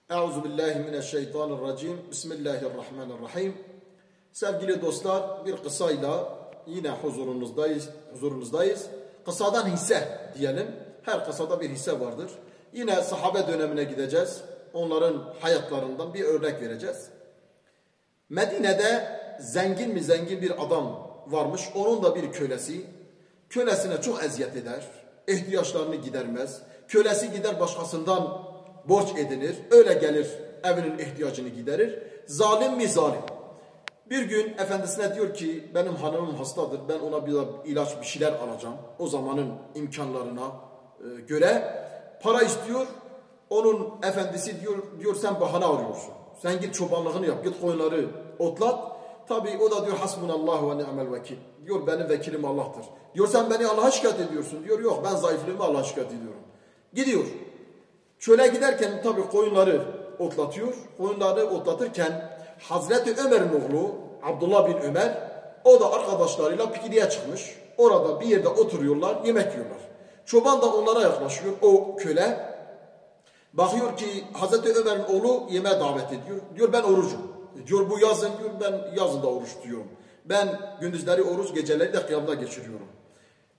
Euzubillahimineşşeytanirracim. Bismillahirrahmanirrahim. Sevgili dostlar, bir kısayla yine huzurunuzdayız. Kısadan hisse diyelim. Her kısada bir hisse vardır. Yine sahabe dönemine gideceğiz. Onların hayatlarından bir örnek vereceğiz. Medine'de zengin bir adam varmış. Onun da bir kölesi. Kölesine çok eziyet eder. İhtiyaçlarını gidermez. Kölesi gider başkasından borç edinir. Öyle gelir evinin ihtiyacını giderir. Zalim mi zalim? Bir gün efendisine diyor ki benim hanımım hastadır. Ben ona bir ilaç bir şeyler alacağım. O zamanın imkanlarına göre para istiyor. Onun efendisi diyor sen bahane arıyorsun. Sen git çobanlığını yap. Git koyunları otlat. Tabi o da diyor hasbunallahu ve ni'mel vekil. Diyor benim vekilim Allah'tır. Diyor sen beni Allah'a şikayet ediyorsun. Diyor yok ben zayıflığımı Allah'a şikayet ediyorum. Gidiyor. Çöle giderken tabi koyunları otlatıyor. Koyunları otlatırken Hazreti Ömer'in oğlu Abdullah bin Ömer o da arkadaşlarıyla pikniğe çıkmış. Orada bir yerde oturuyorlar, yemek yiyorlar. Çoban da onlara yaklaşıyor. O köle bakıyor ki Hazreti Ömer'in oğlu yemeğe davet ediyor. Diyor ben orucum. Diyor bu yazın diyor ben yazın da oruç tutuyorum. Ben gündüzleri oruç geceleri de kıyamda geçiriyorum.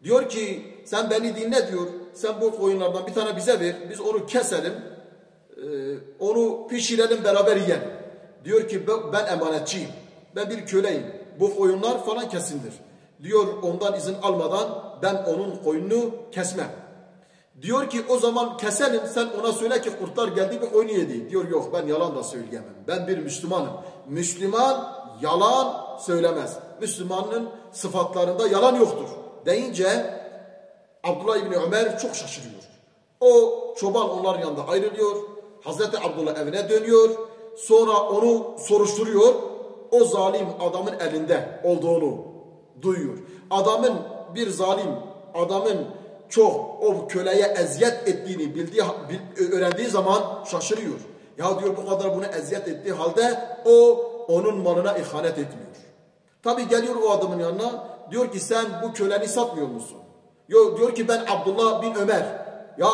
Diyor ki sen beni dinle diyor. Sen bu koyunlardan bir tane bize ver. Biz onu keselim. Onu pişirelim beraber yiyelim. Diyor ki ben emanetçiyim. Ben bir köleyim. Bu koyunlar falan kesindir. Diyor ondan izin almadan ben onun koyununu kesmem. Diyor ki o zaman keselim sen ona söyle ki kurtlar geldi bir koyunu yedi. Diyor yok ben yalan da söyleyemem. Ben bir Müslümanım. Müslüman yalan söylemez. Müslümanın sıfatlarında yalan yoktur. Deyince Abdullah İbni Ömer çok şaşırıyor. O çoban onların yanında ayrılıyor. Hazreti Abdullah evine dönüyor. Sonra onu soruşturuyor. O zalim adamın elinde olduğunu duyuyor. Adamın bir zalim adamın çok o köleye eziyet ettiğini öğrendiği zaman şaşırıyor. Ya diyor bu kadar bunu eziyet ettiği halde o onun malına ihanet etmiyor. Tabi geliyor o adamın yanına diyor ki sen bu köleni satmıyor musun? Diyor ki ben Abdullah bin Ömer. Ya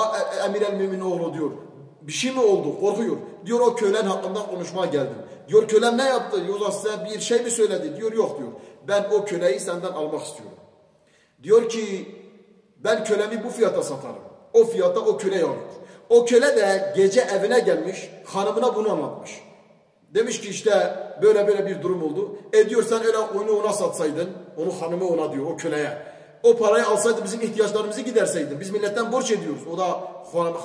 Emir el-Mümin oğlu diyor. Bir şey mi oldu? Korkuyor. Diyor o kölen hakkında konuşmaya geldim. Diyor kölen ne yaptı? Yoksa size bir şey mi söyledi? Diyor yok diyor. Ben o köleyi senden almak istiyorum. Diyor ki ben kölemi bu fiyata satarım. O fiyata o köleyi alıyor. O köle de gece evine gelmiş. Hanımına bunu anlatmış. Demiş ki işte böyle bir durum oldu. Diyor sen öyle oyunu ona satsaydın. Onu hanımı ona diyor o köleye. O parayı alsaydı bizim ihtiyaçlarımızı giderseydin. Biz milletten borç ediyoruz. O da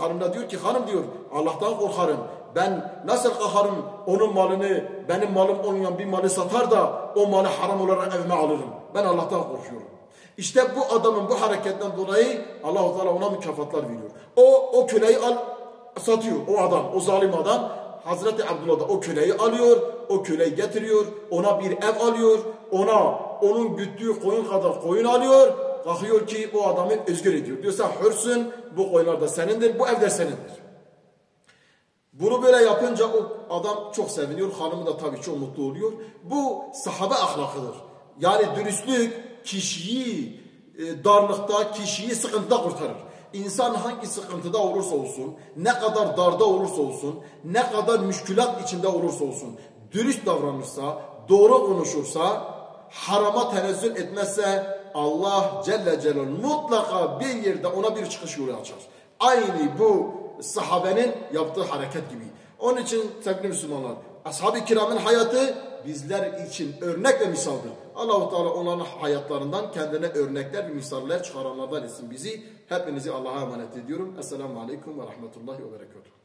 hanımına diyor ki hanım diyor Allah'tan korkarım. Ben nasıl kalkarım onun malını benim malım olmayan bir malı satar da o malı haram olarak evime alırım. Ben Allah'tan korkuyorum. İşte bu adamın bu hareketten dolayı Allah-u Teala ona mükafatlar veriyor. O köleyi satıyor o adam o zalim adam. Hazreti Abdullah da o köleyi alıyor, o köleyi getiriyor, ona bir ev alıyor, onun güttüğü koyun kadar koyun alıyor, kalkıyor ki o adamı özgür ediyor. Diyor sen hürsün, bu koyunlar da senindir, bu ev de senindir. Bunu böyle yapınca o adam çok seviniyor, hanımı da tabii çok mutlu oluyor. Bu sahabe ahlakıdır. Yani dürüstlük kişiyi darlıkta, kişiyi sıkıntıda kurtarır. İnsan hangi sıkıntıda olursa olsun, ne kadar darda olursa olsun, ne kadar müşkülat içinde olursa olsun, dürüst davranırsa, doğru konuşursa, harama tenezzül etmezse Allah Celle Celaluhu mutlaka bir yerde ona bir çıkış yolu açar. Aynı bu sahabenin yaptığı hareket gibi. Onun için sevgili Müslümanlar, ashab-ı kiramın hayatı bizler için örnek ve misaldır. Allah-u Teala onların hayatlarından kendine örnekler ve misaller çıkaranlardan etsin bizi. Hepinizi Allah'a emanet ediyorum. Esselamu Aleyküm ve Rahmetullahi ve Berekatuhu.